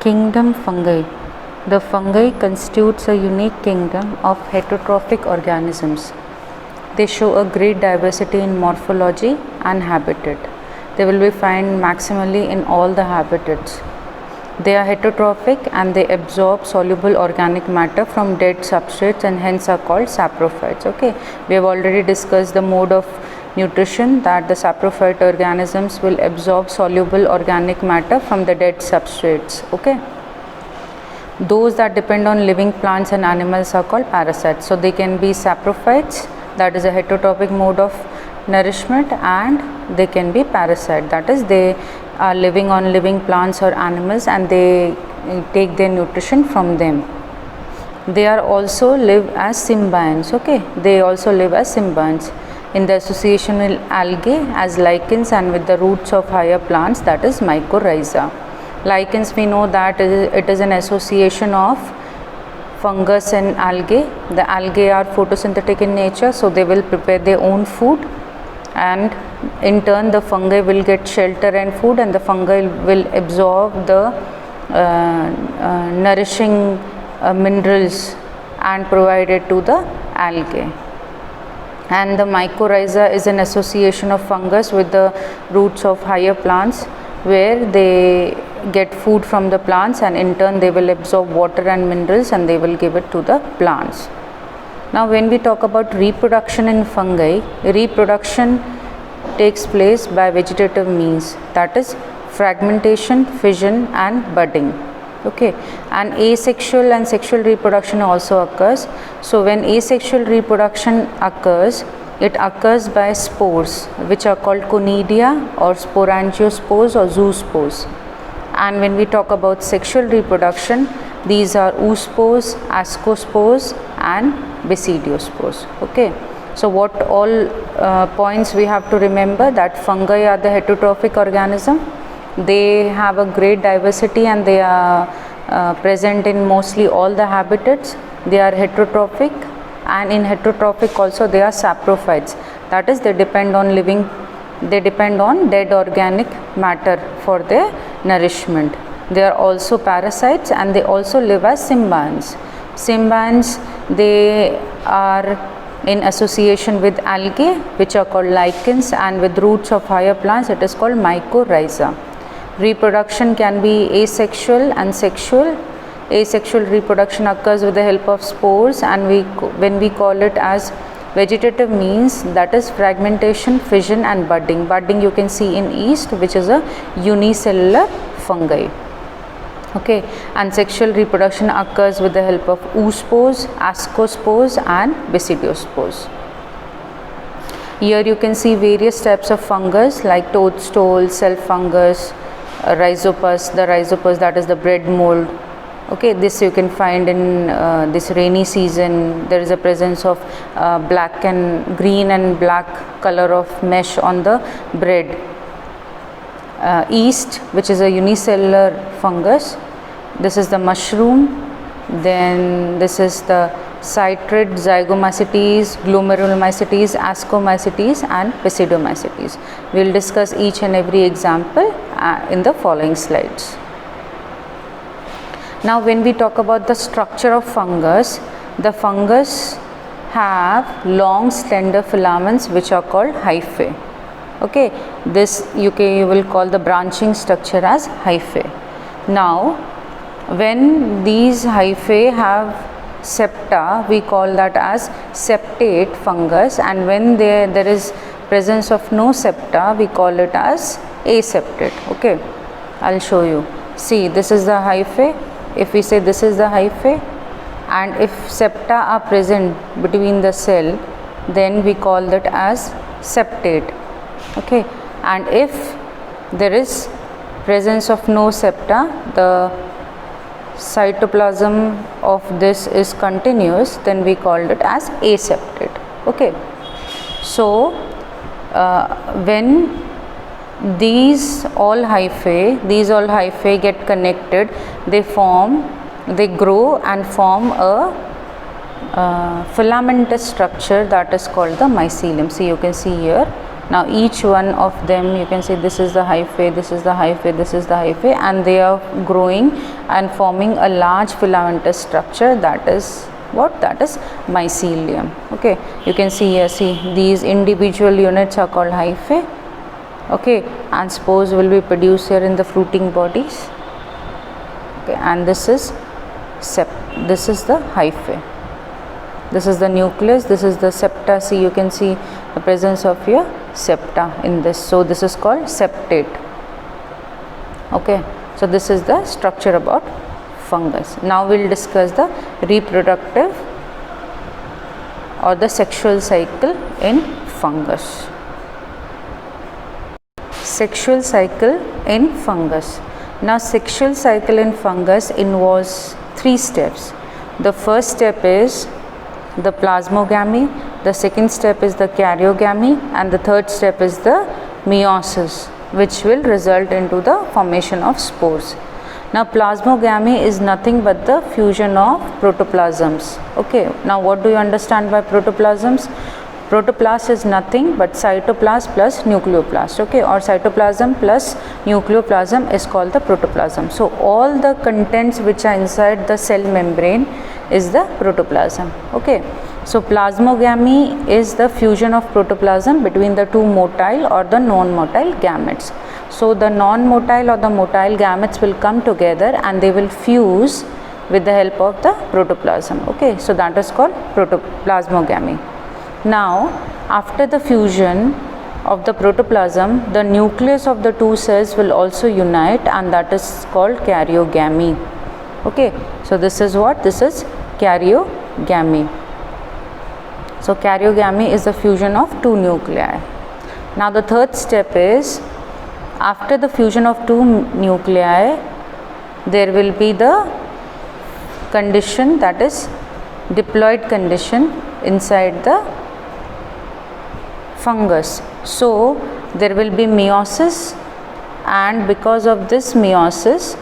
Kingdom fungi. The fungi constitutes a unique kingdom of heterotrophic organisms. They show a great diversity in morphology and habitat. They will be found maximally in all the habitats. They are heterotrophic and they absorb soluble organic matter from dead substrates and hence are called saprophytes. Okay, we have already discussed the mode of nutrition, that the saprophyte organisms will absorb soluble organic matter from the dead substrates. Okay, those that depend on living plants and animals are called parasites. So they can be saprophytes, that is a heterotrophic mode of nourishment, and they can be parasite, that is they are living on living plants or animals and they take their nutrition from them. They are also live as symbionts. Okay, they also live as symbionts in the association with algae as lichens and with the roots of higher plants, that is mycorrhiza. Lichens, we know that it is an association of fungus and algae. The algae are photosynthetic in nature, so they will prepare their own food, and in turn the fungi will get shelter and food, and the fungi will absorb the nourishing minerals and provide it to the algae. And the mycorrhiza is an association of fungus with the roots of higher plants, where they get food from the plants and in turn they will absorb water and minerals and they will give it to the plants. Now when we talk about reproduction in fungi, reproduction takes place by vegetative means, that is fragmentation, fission and budding. Okay, and asexual and sexual reproduction also occurs. So when asexual reproduction occurs, it occurs by spores which are called conidia or sporangiospores or zoospores. And when we talk about sexual reproduction, these are oospores, ascospores and basidiospores. Okay, so what all points we have to remember, that fungi are the heterotrophic organism. They have a great diversity and they are present in mostly all the habitats. They are heterotrophic, and in heterotrophic also they are saprophytes, that is they depend on dead organic matter for their nourishment. They are also parasites and they also live as symbionts. Symbionts, they are in association with algae which are called lichens, and with roots of higher plants it is called mycorrhiza. Reproduction can be asexual and sexual. Asexual reproduction occurs with the help of spores, and when we call it as vegetative means, that is fragmentation, fission and budding. Budding you can see in yeast, which is a unicellular fungi. Okay, and sexual reproduction occurs with the help of oospores, ascospores and basidiospores. Here you can see various types of fungus like toadstool, self fungus, rhizopus, the rhizopus, that is the bread mold. Okay, this you can find in this rainy season. There is a presence of black and green and black color of mesh on the bread. Yeast, which is a unicellular fungus. This is the mushroom. Then this is the cytrid, zygomycetes, glomerulomycetes, ascomycetes and basidiomycetes. We will discuss each and every example in the following slides. Now when we talk about the structure of fungus, the fungus have long slender filaments which are called hyphae. Okay, this you will call the branching structure as hyphae. Now when these hyphae have septa, we call that as septate fungus, and when there is presence of no septa, we call it as aseptate. Okay, I'll show you. See, this is the hyphae. If we say this is the hyphae, and if septa are present between the cell, then we call that as septate. Okay, and if there is presence of no septa, the cytoplasm of this is continuous, then we called it as aseptate. Okay, so when these all hyphae get connected, they grow and form a filamentous structure that is called the mycelium. See, you can see here Now each one of them, you can see this is the hyphae, this is the hyphae, this is the hyphae, and they are growing and forming a large filamentous structure, that is what? That is mycelium. Okay, you can see here, see these individual units are called hyphae. Okay, and spores will be produced here in the fruiting bodies. Okay, and this is the hyphae. This is the nucleus, this is the septa. See, you can see the presence of your septa in this. So this is called septate. Okay, so this is the structure about fungus. Now we'll discuss the reproductive or the sexual cycle in fungus. Sexual cycle in fungus. Now sexual cycle in fungus involves 3 steps. The first step is the plasmogamy, the second step is the karyogamy, and the third step is the meiosis, which will result into the formation of spores. Now plasmogamy is nothing but the fusion of protoplasms. Okay, now what do you understand by protoplasms? Protoplast is nothing but cytoplasm plus nucleoplast, okay, or cytoplasm plus nucleoplasm is called the protoplasm. So all the contents which are inside the cell membrane is the protoplasm. Okay, so plasmogamy is the fusion of protoplasm between the 2 motile or the non-motile gametes. So the non-motile or the motile gametes will come together and they will fuse with the help of the protoplasm. Okay, so that is called plasmogamy. Now after the fusion of the protoplasm, the nucleus of the 2 cells will also unite, and that is called karyogamy. Okay, so this is what? This is karyogamy. So karyogamy is the fusion of 2 nuclei. Now the third step is, after the fusion of 2 nuclei, there will be the condition, that is diploid condition inside the fungus. So there will be meiosis, and because of this meiosis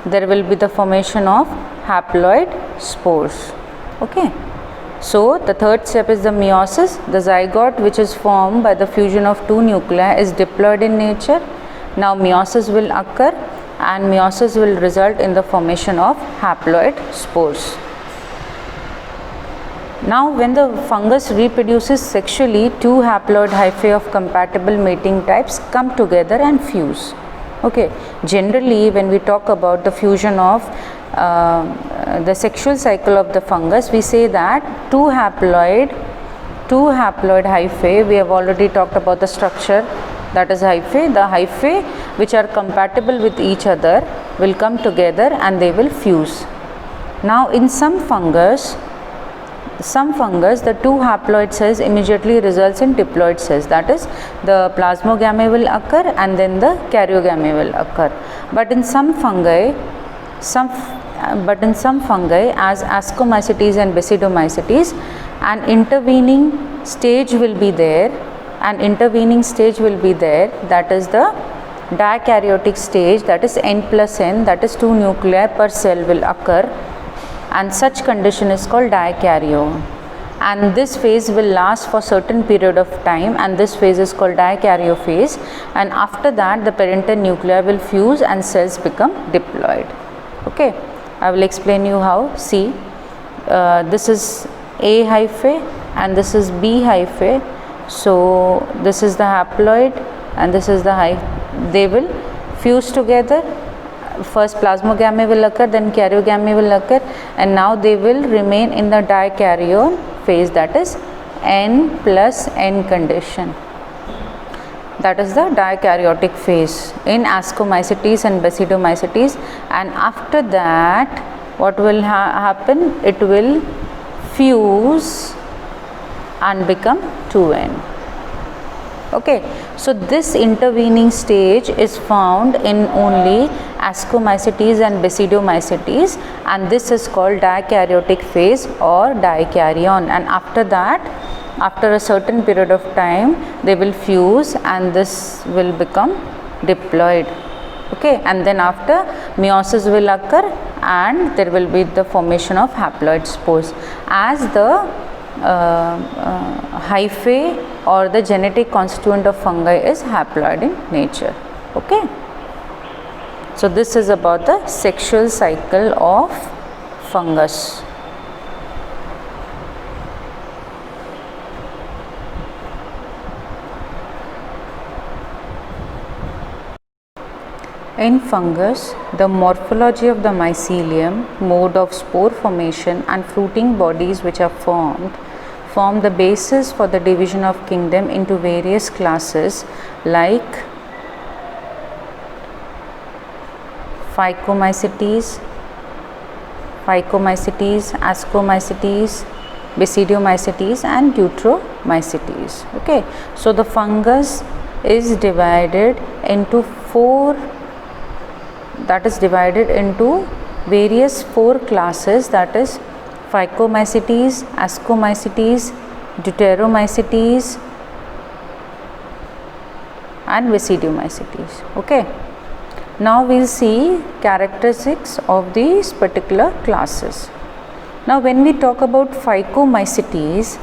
there will be the formation of haploid spores. Okay, so the third step is the meiosis. The zygote, which is formed by the fusion of 2 nuclei, is diploid in nature. Now meiosis will occur, and meiosis will result in the formation of haploid spores. Now when the fungus reproduces sexually, 2 haploid hyphae of compatible mating types come together and fuse. Okay, generally when we talk about the fusion of the sexual cycle of the fungus, we say that 2 haploid hyphae, we have already talked about the structure, that is hyphae. The hyphae which are compatible with each other will come together and they will fuse. Now in some fungus, the 2 haploid cells immediately results in diploid cells, that is the plasmogamy will occur and then the karyogamy will occur. But in some fungi, as Ascomycetes and Basidiomycetes, an intervening stage will be there, that is the dikaryotic stage, that is n plus n, that is 2 nuclei per cell will occur, and such condition is called dikaryon, and this phase will last for certain period of time, and this phase is called dikaryo phase, and after that the parental nuclei will fuse and cells become diploid. Okay, I will explain you how. See, this is A hyphae and this is B hyphae. So this is the haploid and this is the hyphae. They will fuse together. First plasmogamy will occur, then karyogamy will occur, and now they will remain in the dikaryon phase, that is n plus n condition. That is the dikaryotic phase in Ascomycetes and Basidiomycetes, and after that what will happen? It will fuse and become 2n. Okay, so this intervening stage is found in only Ascomycetes and Basidiomycetes, and this is called dikaryotic phase or dikaryon, and after that, after a certain period of time, they will fuse and this will become diploid. Okay, and then after meiosis will occur and there will be the formation of haploid spores. As the hyphae or the genetic constituent of fungi is haploid in nature. Okay. So this is about the sexual cycle of fungus. In fungus, the morphology of the mycelium, mode of spore formation and fruiting bodies which are form the basis for the division of kingdom into various classes like Phycomycetes, Ascomycetes, Basidiomycetes and Deuteromycetes. Okay, so the fungus is divided into various four classes, that is Phycomycetes, Ascomycetes, Deuteromycetes and Basidiomycetes. Okay. Now we will see characteristics of these particular classes. Now when we talk about Phycomycetes,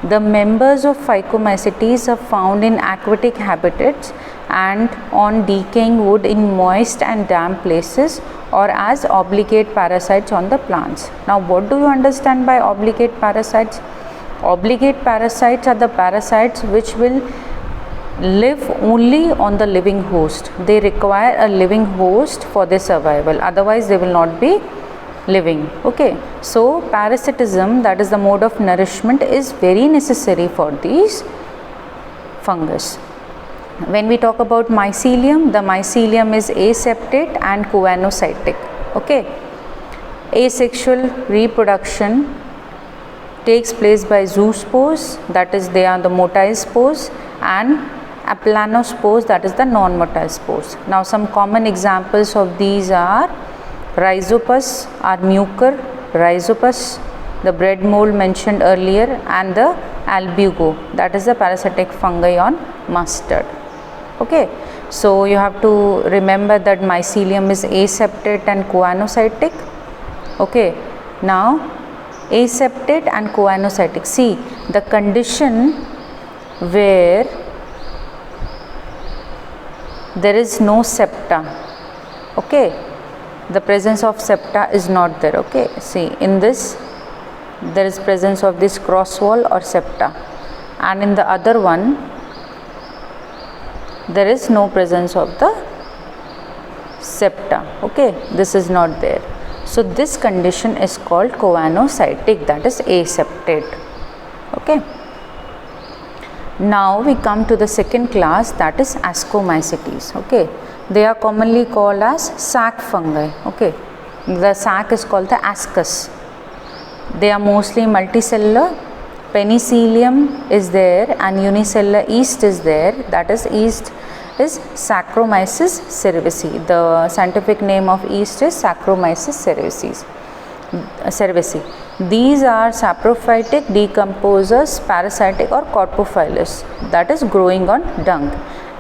the members of Phycomycetes are found in aquatic habitats and on decaying wood in moist and damp places or as obligate parasites on the plants. Now what do you understand by obligate parasites? Obligate parasites are the parasites which will live only on the living host. They require a living host for their survival, otherwise they will not be living. Okay, so parasitism, that is the mode of nourishment, is very necessary for these fungus. When we talk about mycelium, the mycelium is aseptate and choanocytic. Okay, asexual reproduction takes place by zoospores, that is they are the motile spores, and aplanospores, that is the non-motile spores. Now some common examples of these are Rhizopus or Mucor Rhizopus, the bread mold mentioned earlier, and the albugo, that is the parasitic fungi on mustard. Okay, so you have to remember that mycelium is aseptate and choanocytic. Okay, now aseptate and choanocytic. See, the condition where there is no septa, okay, the presence of septa is not there. Okay, see, in this there is presence of this cross wall or septa, and in the other one there is no presence of the septa. Okay, this is not there. So this condition is called choanocytic, that is aseptate. Okay, now we come to the second class, that is Ascomycetes. Okay, they are commonly called as sac fungi. Okay, the sac is called the ascus. They are mostly multicellular. Penicillium is there and unicellular yeast is there, that is yeast is Saccharomyces cerevisiae. The scientific name of yeast is Saccharomyces cerevisiae. These are saprophytic, decomposers, parasitic or corpophilous, that is growing on dung,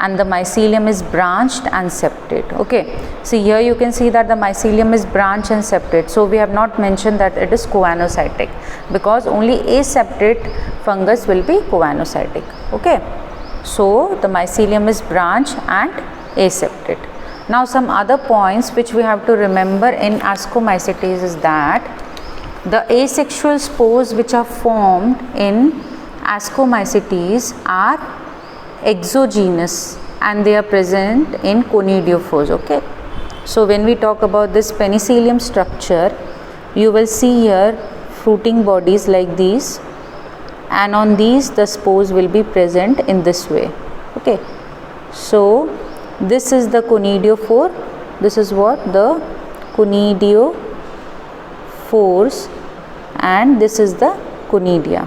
and the mycelium is branched and septate. Okay, see here you can see that the mycelium is branched and septate. So we have not mentioned that it is choanocytic, because only aseptate fungus will be choanocytic. Okay, so the mycelium is branched and aseptate. Now some other points which we have to remember in Ascomycetes is that the asexual spores which are formed in Ascomycetes are exogenous and they are present in conidiophores. Okay, so when we talk about this penicillium structure, you will see here fruiting bodies like these, and on these the spores will be present in this way. Okay, so this is the conidiophore, this is what the conidiophores, and this is the conidia.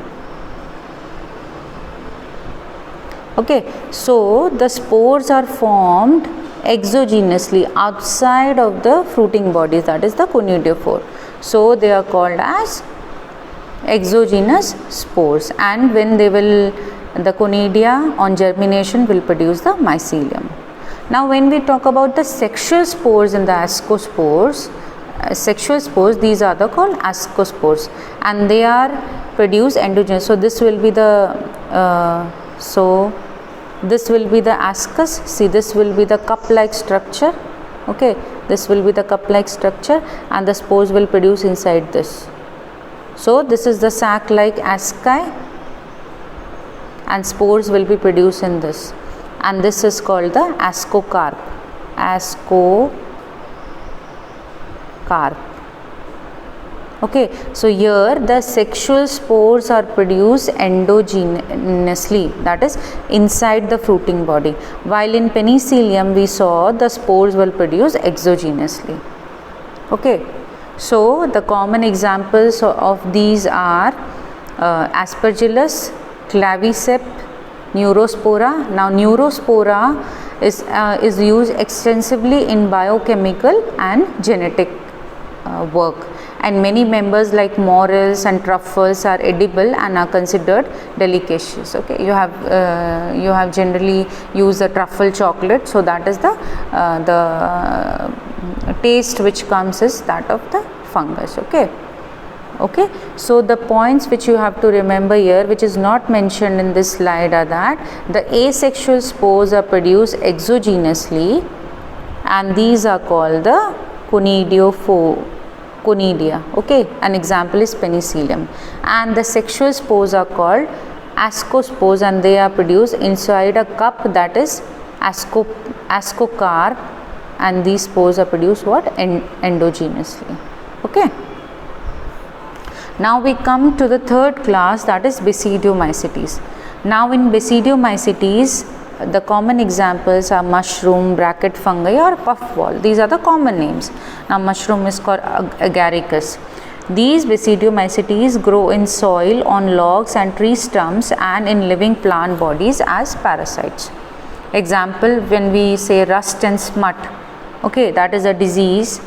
Okay, so the spores are formed exogenously outside of the fruiting bodies, that is the conidiophore. So they are called as exogenous spores, and when they will, the conidia on germination will produce the mycelium. Now when we talk about the sexual spores in the ascospores, sexual spores, these are the called ascospores, and they are produced endogenous. So this will be the So this will be the ascus. See, this will be the cup like structure. Okay, this will be the cup like structure, and the spores will produce inside this. So this is the sac like asci, and spores will be produced in this, and this is called the ascocarp. Okay, so here the sexual spores are produced endogenously, that is inside the fruiting body, while in Penicillium we saw the spores will produce exogenously. Okay, so the common examples of these are Aspergillus, Claviceps, Neurospora. Now Neurospora is used extensively in biochemical and genetic work, and many members like morels and truffles are edible and are considered delicacies. Okay, you have generally used the truffle chocolate, so that is the taste which comes is that of the fungus. Okay, so the points which you have to remember here, which is not mentioned in this slide, are that the asexual spores are produced exogenously, and these are called the conidia. Okay, an example is Penicillium, and the sexual spores are called ascospores, and they are produced inside a cup, that is ascocarp, and these spores are produced what? Endogenously. Okay. Now we come to the third class, that is Basidiomycetes. Now in Basidiomycetes, the common examples are mushroom, bracket fungi, or puffball. These are the common names. Now mushroom is called agaricus. These Basidiomycetes grow in soil, on logs and tree stumps, and in living plant bodies as parasites. Example, when we say rust and smut, okay, that is a disease,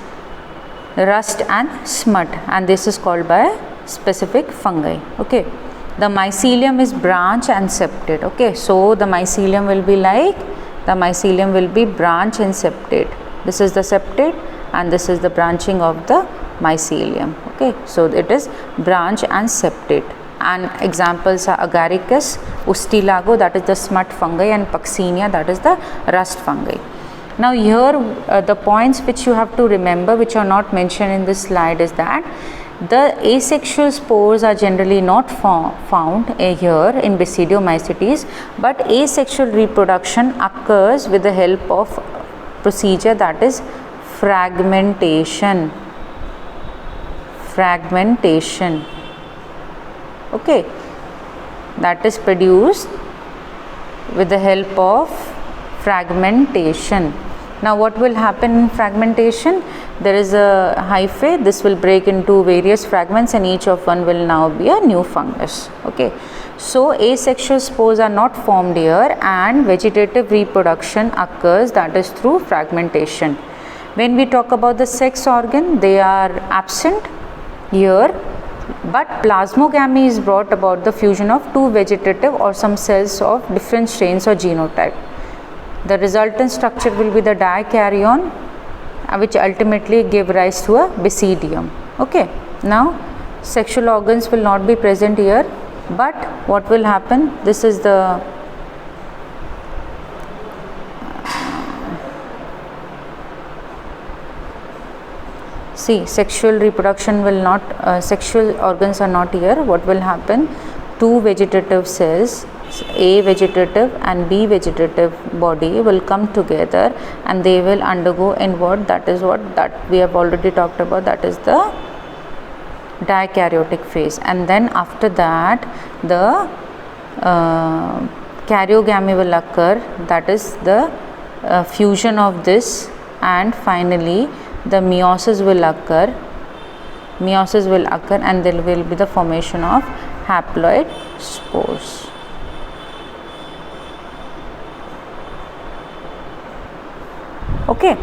rust and smut, and this is called by specific fungi. Okay, the mycelium is branch and septate. Okay, so the mycelium will be branch and septate. This is the septate, and this is the branching of the mycelium. Okay, so it is branch and septate, and examples are agaricus, ustilago, that is the smut fungi, and puccinia, that is the rust fungi. Now here the points which you have to remember, which are not mentioned in this slide, is that the asexual spores are generally not found here in Basidiomycetes, but asexual reproduction occurs with the help of procedure, that is fragmentation. Okay, that is produced with the help of fragmentation. Now what will happen in fragmentation? There is a hyphae, this will break into various fragments, and each of one will now be a new fungus. Okay, so asexual spores are not formed here, and vegetative reproduction occurs, that is through fragmentation. When we talk about the sex organ, they are absent here, but plasmogamy is brought about the fusion of two vegetative or some cells of different strains or genotype. The resultant structure will be the dikaryon, which ultimately give rise to a basidium. Okay, now sexual organs will not be present here, but what will happen? This is the sexual reproduction will not, sexual organs are not here. What will happen? Two vegetative cells, A vegetative and B vegetative body, will come together, and they will undergo inward, that is what that we have already talked about, that is the dikaryotic phase, and then after that the karyogamy will occur, that is the fusion of this, and finally the meiosis will occur, and there will be the formation of haploid spores. Okay,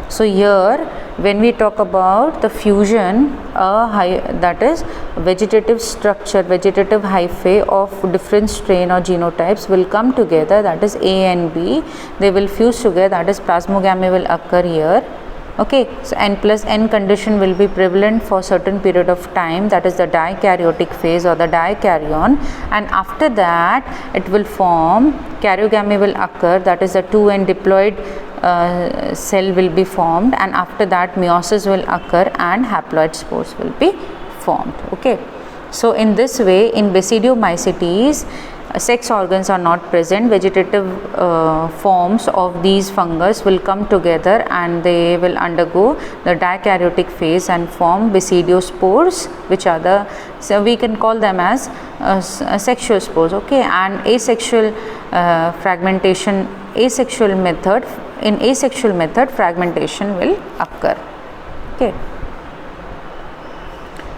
so here when we talk about the fusion, that is vegetative structure, vegetative hyphae of different strain or genotypes will come together, that is A and B, they will fuse together, that is plasmogamy will occur here, Okay, so n plus n condition will be prevalent for certain period of time, that is the dikaryotic phase or the dikaryon, and after that it will form, karyogamy will occur, that is the 2n diploid cell will be formed, and after that meiosis will occur and haploid spores will be formed. Okay. So in this way, in Basidiomycetes, sex organs are not present. Vegetative forms of these fungus will come together and they will undergo the dikaryotic phase and form basidiospores, which are the, so we can call them as sexual spores. Okay, and asexual fragmentation, asexual method, in asexual method fragmentation will occur. Okay.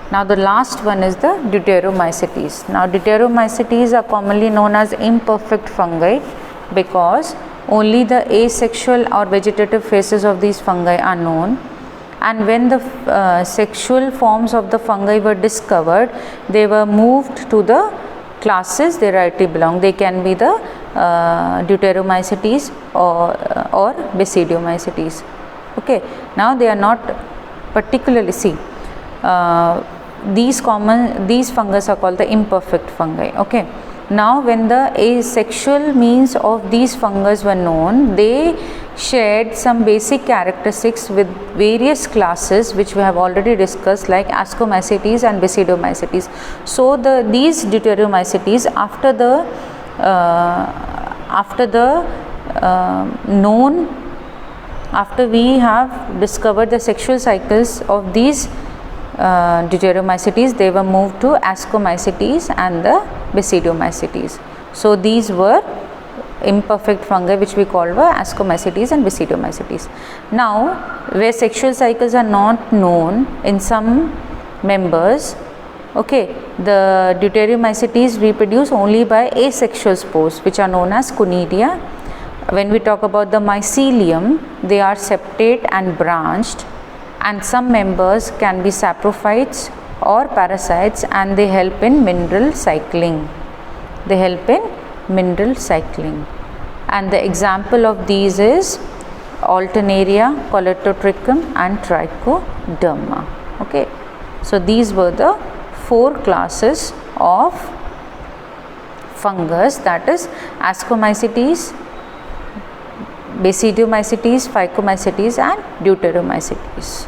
Now the last one is the Deuteromycetes. Now Deuteromycetes are commonly known as imperfect fungi because only the asexual or vegetative phases of these fungi are known, and when the sexual forms of the fungi were discovered, they were moved to the classes they rightly belong. They can be the Deuteromycetes or Basidiomycetes. Okay. Now they are not particularly, these fungus are called the imperfect fungi. Okay. Now when the asexual means of these fungus were known, they shared some basic characteristics with various classes which we have already discussed, like Ascomycetes and Basidiomycetes. So these Deuteromycetes, after we have discovered the sexual cycles of these Deuteromycetes, they were moved to Ascomycetes and the Basidiomycetes. So these were imperfect fungi which we call were Ascomycetes and Basidiomycetes. Now where sexual cycles are not known in some members, okay, the Deuteromycetes reproduce only by asexual spores which are known as conidia. When we talk about the mycelium, they are septate and branched, and some members can be saprophytes or parasites, and they help in mineral cycling. And the example of these is Alternaria, Colletotrichum and Trichoderma. Okay. So these were the 4 classes of fungus, that is Ascomycetes, Basidiomycetes, Phycomycetes and Deuteromycetes.